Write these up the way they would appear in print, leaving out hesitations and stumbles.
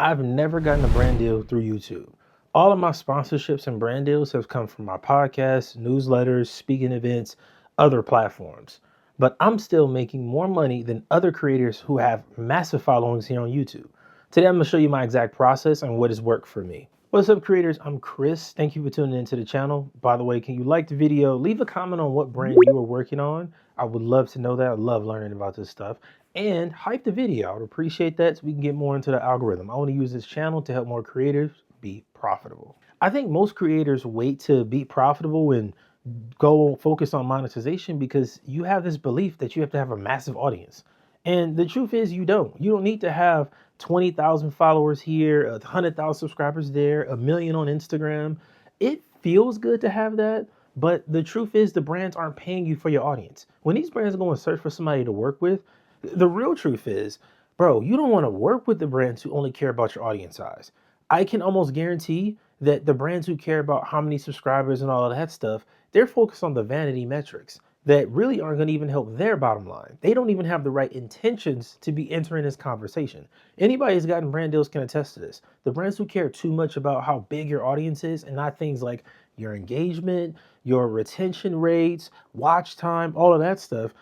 I've never gotten a brand deal through YouTube. All of my sponsorships and brand deals have come from my podcasts, newsletters, speaking events, other platforms. But I'm still making more money than other creators who have massive followings here on YouTube. Today, I'm going to show you my exact process and what has worked for me. What's up, creators? I'm Chris. Thank you for tuning into the channel. By the way, can you like the video? Leave a comment on what brand you are working on. I would love to know that. I love learning about this stuff. And hype the video. I would appreciate that so we can get more into the algorithm. I want to use this channel to help more creators be profitable. I think most creators wait to be profitable and go focus on monetization because you have this belief that you have to have a massive audience. And the truth is you don't. You don't need to have 20,000 followers here, 100,000 subscribers there, a million on Instagram. It feels good to have that, but the truth is the brands aren't paying you for your audience. When these brands go and search for somebody to work with, the real truth is, bro, you don't want to work with the brands who only care about your audience size. I can almost guarantee that the brands who care about how many subscribers and all of that stuff, they're focused on the vanity metrics that really aren't going to even help their bottom line. They don't even have the right intentions to be entering this conversation. Anybody who's gotten brand deals can attest to this. The brands who care too much about how big your audience is and not things like your engagement, your retention rates, watch time, all of that stuff,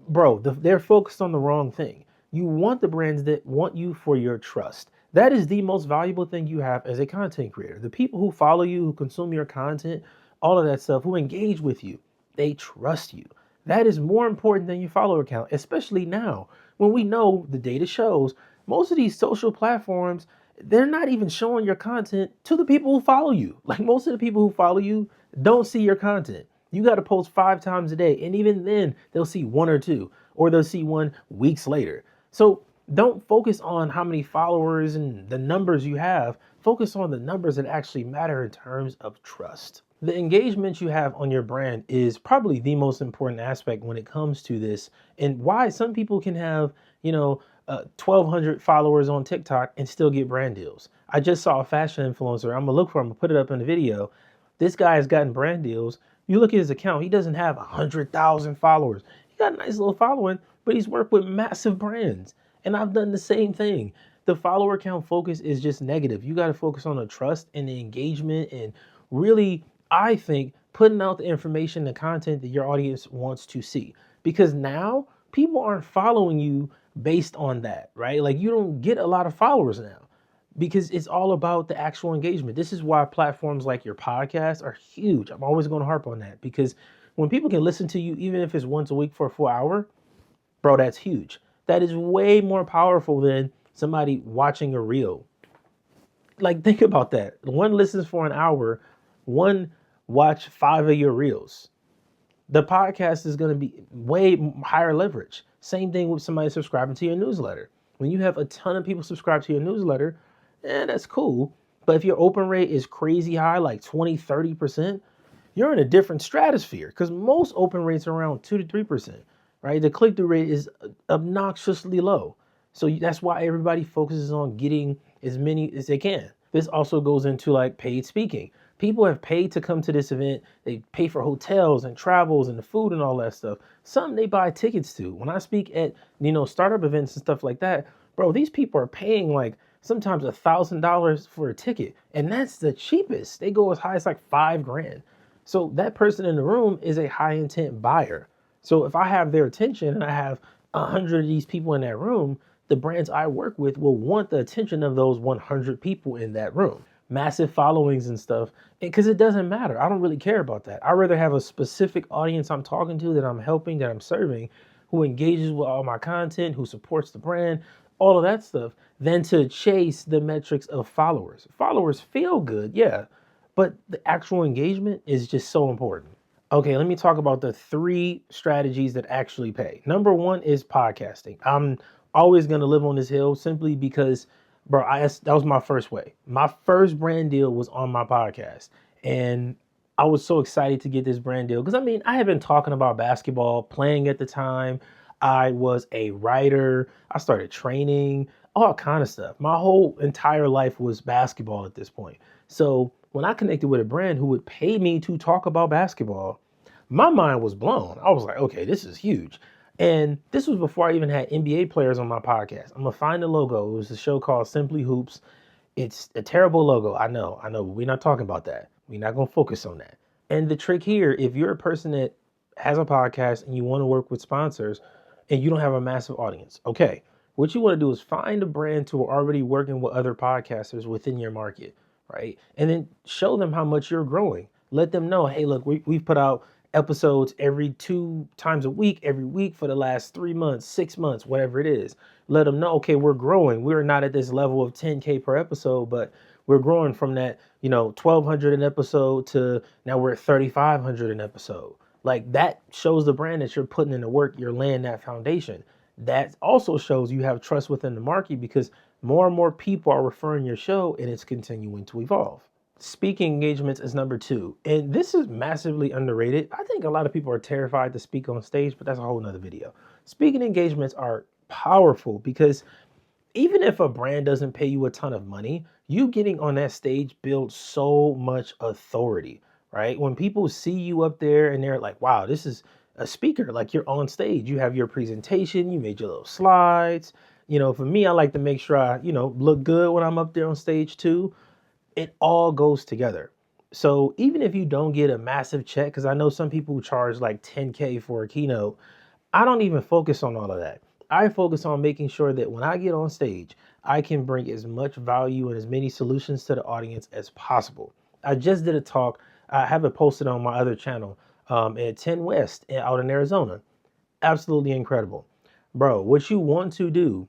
bro, they're focused on the wrong thing. You want the brands that want you for your trust. That is the most valuable thing you have as a content creator. The people who follow you, who consume your content, all of that stuff, who engage with you, they trust you. That is more important than your follower count, especially now when we know the data shows most of these social platforms, they're not even showing your content to the people who follow you. Like most of the people who follow you don't see your content. You got to post 5 times a day. And even then, they'll see one or two, or they'll see one weeks later. So don't focus on how many followers and the numbers you have. Focus on the numbers that actually matter in terms of trust. The engagement you have on your brand is probably the most important aspect when it comes to this, and why some people can have, 1,200 followers on TikTok and still get brand deals. I just saw a fashion influencer. I'm gonna look for him. I'm gonna put it up in the video. This guy has gotten brand deals. You look at his account, he doesn't have 100,000 followers. He got a nice little following, but he's worked with massive brands. And I've done the same thing. The follower count focus is just negative. You got to focus on the trust and the engagement and really, I think, putting out the information, the content that your audience wants to see. Because now people aren't following you based on that, right? Like you don't get a lot of followers now because it's all about the actual engagement. This is why platforms like your podcast are huge. I'm always going to harp on that because when people can listen to you, even if it's once a week for a full hour, bro, that's huge. That is way more powerful than somebody watching a reel. Like, think about that. One listens for an hour, one watch 5 of your reels. The podcast is going to be way higher leverage. Same thing with somebody subscribing to your newsletter. When you have a ton of people subscribe to your newsletter, that's cool. But if your open rate is crazy high, like 20, 30%, you're in a different stratosphere because most open rates are around 2 to 3%, right? The click-through rate is obnoxiously low. So that's why everybody focuses on getting as many as they can. This also goes into like paid speaking. People have paid to come to this event. They pay for hotels and travels and the food and all that stuff. Some they buy tickets to. When I speak at, startup events and stuff like that, bro, these people are paying like sometimes $1,000 for a ticket. And that's the cheapest. They go as high as like $5,000. So that person in the room is a high intent buyer. So if I have their attention and I have 100 of these people in that room, the brands I work with will want the attention of those 100 people in that room. Massive followings and stuff, because it doesn't matter. I don't really care about that. I'd rather have a specific audience I'm talking to, that I'm helping, that I'm serving, who engages with all my content, who supports the brand, all of that stuff, than to chase the metrics of followers. Followers feel good, yeah, but the actual engagement is just so important. Okay, let me talk about the 3 strategies that actually pay. Number 1 is podcasting. I'm always going to live on this hill simply because, bro, that was my first way. My first brand deal was on my podcast. And I was so excited to get this brand deal because, I had been talking about basketball, playing at the time. I was a writer. I started training, all kind of stuff. My whole entire life was basketball at this point. So when I connected with a brand who would pay me to talk about basketball, my mind was blown. I was like, okay, this is huge. And this was before I even had NBA players on my podcast. I'm gonna find the logo. It was a show called Simply Hoops. It's a terrible logo. I know, but we're not talking about that. We're not gonna focus on that. And the trick here, if you're a person that has a podcast and you want to work with sponsors and you don't have a massive audience, okay, what you want to do is find a brand who are already working with other podcasters within your market, right? And then show them how much you're growing. Let them know, hey, look, we've put out episodes every 2 times a week, every week for the last 3 months, 6 months, whatever it is. Let them know, okay, we're growing. We're not at this level of 10K per episode, but we're growing from that, 1,200 an episode to now we're at 3,500 an episode. Like that shows the brand that you're putting in the work, you're laying that foundation. That also shows you have trust within the market because more and more people are referring your show and it's continuing to evolve. Speaking engagements is number 2. And this is massively underrated. I think a lot of people are terrified to speak on stage, but that's a whole nother video. Speaking engagements are powerful because even if a brand doesn't pay you a ton of money, you getting on that stage builds so much authority, right? When people see you up there and they're like, wow, this is a speaker, like you're on stage, you have your presentation, you made your little slides. For me, I like to make sure I, look good when I'm up there on stage too. It all goes together. So even if you don't get a massive check, because I know some people charge like 10K for a keynote, I don't even focus on all of that. I focus on making sure that when I get on stage, I can bring as much value and as many solutions to the audience as possible. I just did a talk. I have it posted on my other channel at 10 West out in Arizona. Absolutely incredible. Bro, what you want to do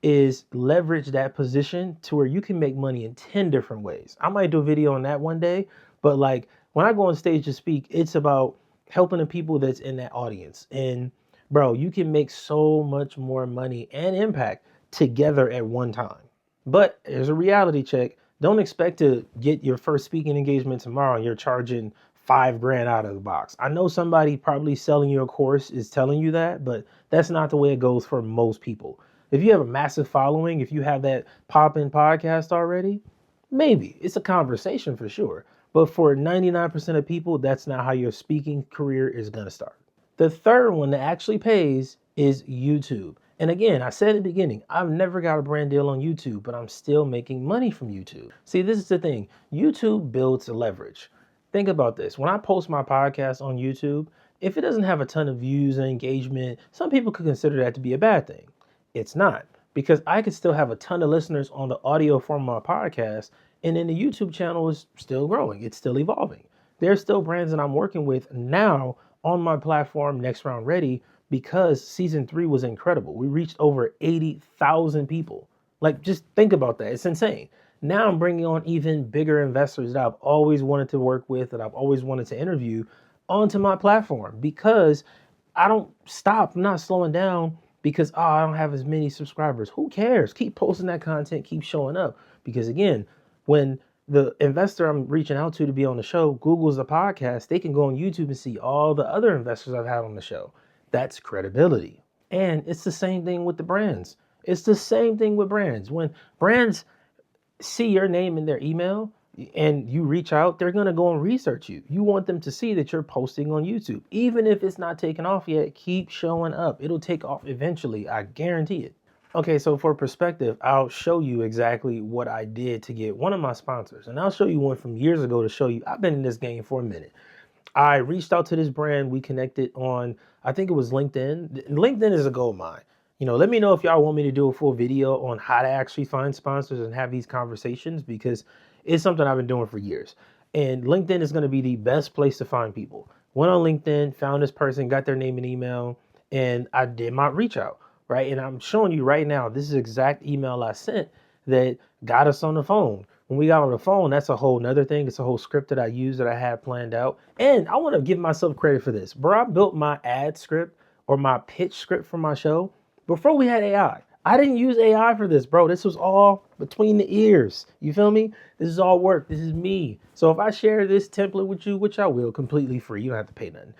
is leverage that position to where you can make money in 10 different ways. I might do a video on that one day, but like when I go on stage to speak, it's about helping the people that's in that audience. And bro, you can make so much more money and impact together at one time. But there's a reality check. Don't expect to get your first speaking engagement tomorrow and you're charging 5 grand out of the box. I know somebody probably selling you a course is telling you that, but that's not the way it goes for most people. If you have a massive following, if you have that pop-in podcast already, maybe it's a conversation for sure. But for 99% of people, that's not how your speaking career is going to start. The third one that actually pays is YouTube. And again, I said in the beginning, I've never got a brand deal on YouTube, but I'm still making money from YouTube. See, this is the thing. YouTube builds leverage. Think about this. When I post my podcast on YouTube, if it doesn't have a ton of views and engagement, some people could consider that to be a bad thing. It's not, because I could still have a ton of listeners on the audio form of my podcast, and then the YouTube channel is still growing. It's still evolving. There's still brands that I'm working with now on my platform, Next Round Ready, because season 3 was incredible. We reached over 80,000 people. Like, just think about that. It's insane. Now I'm bringing on even bigger investors that I've always wanted to work with, that I've always wanted to interview onto my platform because I don't stop. I'm not slowing down because, I don't have as many subscribers. Who cares? Keep posting that content, keep showing up. Because again, when the investor I'm reaching out to be on the show Google's the podcast, they can go on YouTube and see all the other investors I've had on the show. That's credibility. And it's the same thing with the brands. It's the same thing with brands. When brands see your name in their email and you reach out, they're going to go and research you. You want them to see that you're posting on YouTube. Even if it's not taken off yet, keep showing up. It'll take off eventually. I guarantee it. Okay, so for perspective, I'll show you exactly what I did to get one of my sponsors. And I'll show you one from years ago to show you I've been in this game for a minute. I reached out to this brand. We connected on, I think it was LinkedIn. LinkedIn is a gold mine. Let me know if y'all want me to do a full video on how to actually find sponsors and have these conversations, because it's something I've been doing for years. And LinkedIn is going to be the best place to find people. Went on LinkedIn, found this person, got their name and email, and I did my reach out, right? And I'm showing you right now, this is the exact email I sent that got us on the phone. When we got on the phone, that's a whole nother thing. It's a whole script that I use that I had planned out. And I want to give myself credit for this. Bro, I built my ad script or my pitch script for my show before we had AI. I didn't use AI for this, bro. This was all between the ears. You feel me? This is all work. This is me. So if I share this template with you, which I will, completely free, you don't have to pay nothing.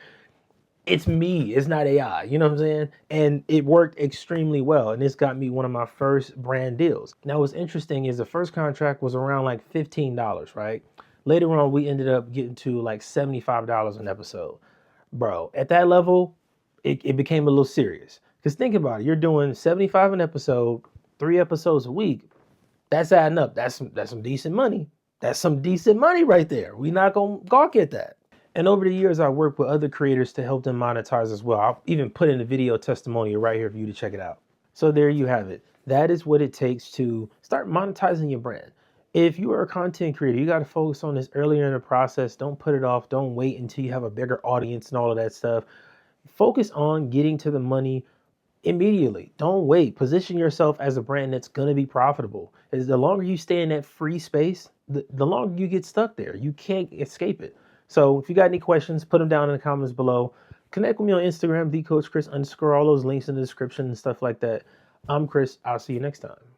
It's me. It's not AI. You know what I'm saying? And it worked extremely well. And this got me one of my first brand deals. Now, what's interesting is the first contract was around like $15, right? Later on, we ended up getting to like $75 an episode. Bro, at that level, it became a little serious. Because think about it, you're doing 75 an episode, 3 episodes a week. That's adding up. That's some decent money. That's some decent money right there. We not gonna gawk at that. And over the years, I worked with other creators to help them monetize as well. I'll even put in a video testimonial right here for you to check it out. So there you have it. That is what it takes to start monetizing your brand. If you are a content creator, you got to focus on this earlier in the process. Don't put it off. Don't wait until you have a bigger audience and all of that stuff. Focus on getting to the money immediately. Don't wait. Position yourself as a brand that's going to be profitable. As the longer you stay in that free space, the longer you get stuck there. You can't escape it. So if you got any questions, put them down in the comments below. Connect with me on Instagram, thecoachchris_. All those links in the description and stuff like that. I'm Chris. I'll see you next time.